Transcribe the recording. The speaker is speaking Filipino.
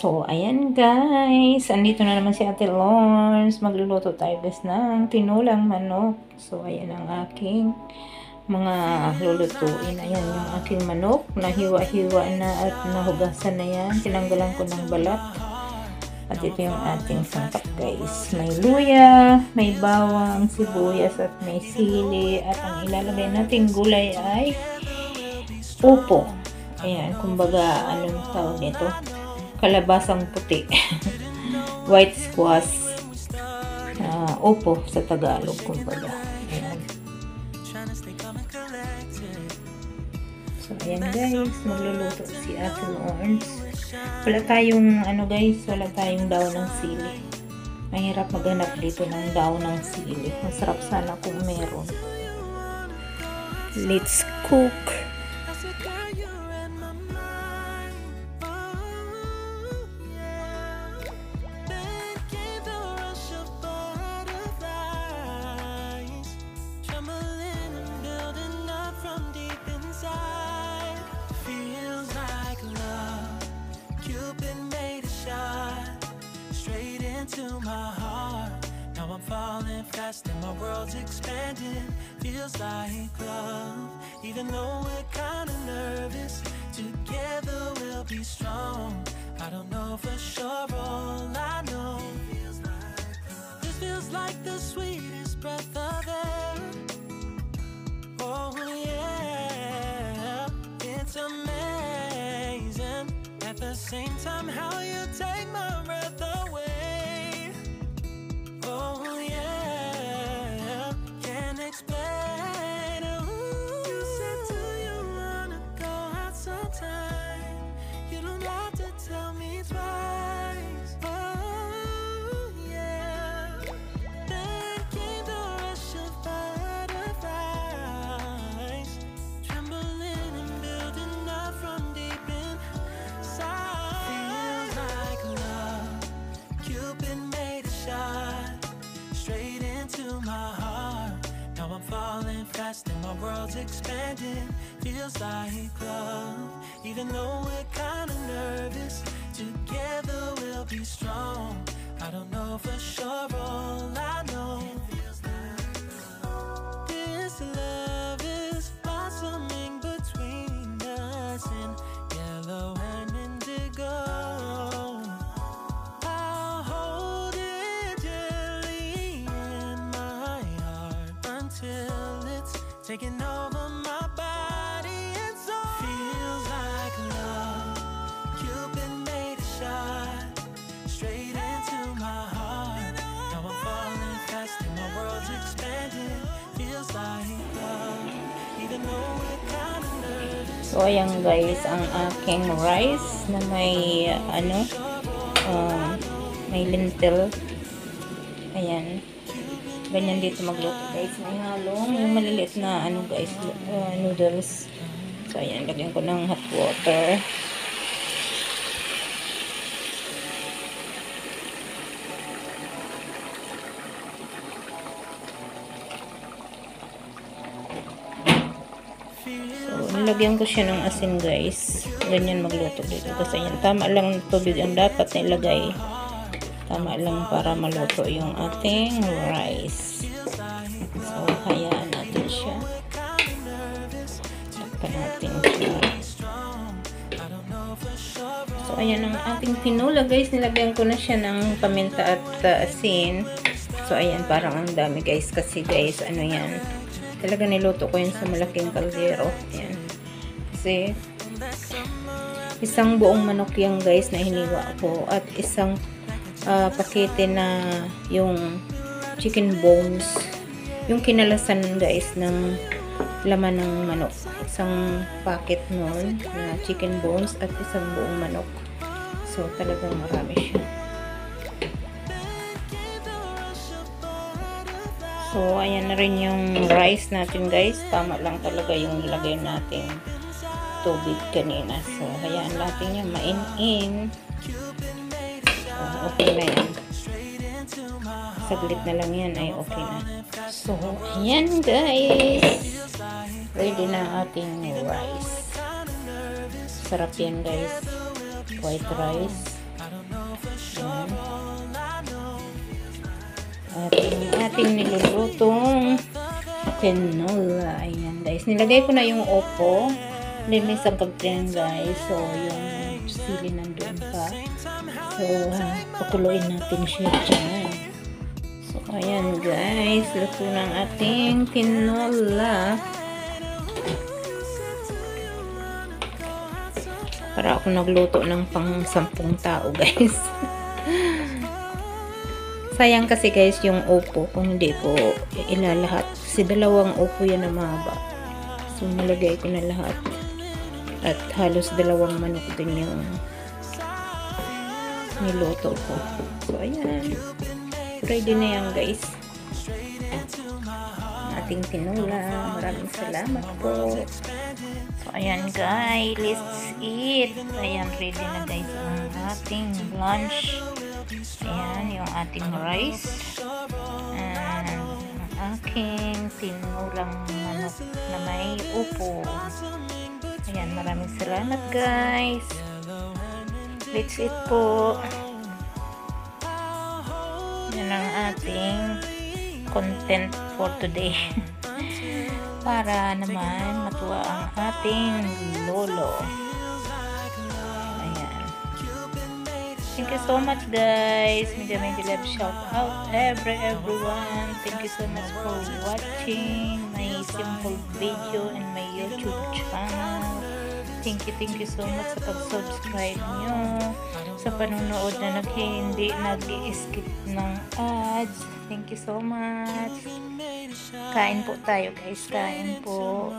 So, ayan guys. Andito na naman si Ate Lawrence. Magluluto tayo guys ng tinulang manok. So, ayan ang aking mga lulutuin. Ayan yung aking manok. Nahiwa-hiwa na at nahugasan na yan. Tinanggalan ko ng balat. At ito yung ating sangkap guys. May luya, may bawang, sibuyas at may sili. At ang ilalagay nating gulay ay upo. Ayan, kumbaga anong tawag nito? Kalabasang puti. White squash. Upo sa Tagalog, kumbaga. Ayan. So, ayan guys. Magluluto si Ate Lawrence. Wala tayong, wala tayong daw ng sili. Mahirap maghanap dito ng daw ng sili. Masarap sana kung meron. Let's cook. To my heart, now I'm falling fast and my world's expanding. Feels like love, even though we're kinda nervous. Together we'll be strong. I don't know for sure, all I know this feels like the sweetest breath of air. Oh yeah, it's amazing. At the same time, how you take my breath away. Oh yeah, can't explain. Ooh. You said, do you wanna go out sometime? You don't have to tell me twice. Oh yeah. Then came the rush of butterflies, trembling and building up from deep inside. Feels like love. Cupid made a shot straight into my heart. Now I'm falling fast and my world's expanding. Feels like love, even though we're kinda nervous. Together we'll be strong. I don't know for sure, all I know this love is blossoming between us in yellow and indigo. I'll hold it gently in my heart until it's taking over my body and soul. Feels like love. Cupid made a shot straight into my heart. Now I'm falling fast and my world's expanding. Feels like love, even though we're kind of nervous. So, ayan guys, ang aking rice na may, may lentil. Ayan. Ganyan dito magluto guys. May halong yung maliliit na, noodles. So, ayan, lagyan ko ng hot water. Nilagyan ko siya ng asin guys. Ganyan magluto dito. Kasi yan, tama lang tubig ang dapat nilagay. Tama lang para maluto yung ating rice. So, hayaan natin siya. Takpan natin siya. So, ayan ang ating tinula guys. Nilagyan ko na siya ng paminta at asin. So, ayan, parang ang dami guys. Kasi guys, yan. Talaga niluto ko yun sa malaking kaldero. Ayan. Kasi isang buong manok yan guys na hiniwa ko at isang pakete na yung chicken bones, yung kinalasan guys ng laman ng manok. Isang packet nun na chicken bones at isang buong manok. So talagang marami siya. So ayan na rin yung rice natin guys. Tama lang talaga yung nilagay natin tubig kanina. So, hayaan natin yan main-in. So, okay na yan. Saglit na lang yan ay okay na. So, ayan guys. Ready na ating rice. Sarap yan guys. White rice. aking nilulutong tinola. Ayan guys, nilagay ko na yung opo. Then may sangkap din guys. So yung sili nandun pa. So pakuluin natin siya dyan. So ayan guys, luto ng ating tinola. Para ako nagluto ng pang 10 tao guys. Sayang kasi guys yung opo kung hindi ko ilalahat. Kasi dalawang opo yan na mahaba. So nalagay ko na lahat. At halos dalawang manok din yung niluto ko. So ayan. Ready na yan guys. Ating tinola. Maraming salamat po. So ayan guys. Let's eat. Ayan, ready na guys ang ating lunch. Ayan, yung ating rice. And ang aking tinulang manok na may upo. Ayan, maraming salamat guys. Let's eat po. Yan ang ating content for today. Para naman matuwa ang ating lolo. Ayan. Thank you so much guys. Medyo love shout out everyone. Thank you so much for watching my simple video in my YouTube channel. Thank you so much sa pag-subscribe nyo, sa panonood na hindi nag-i-skip ng ads. Thank you so much. Kain po tayo guys, kain po.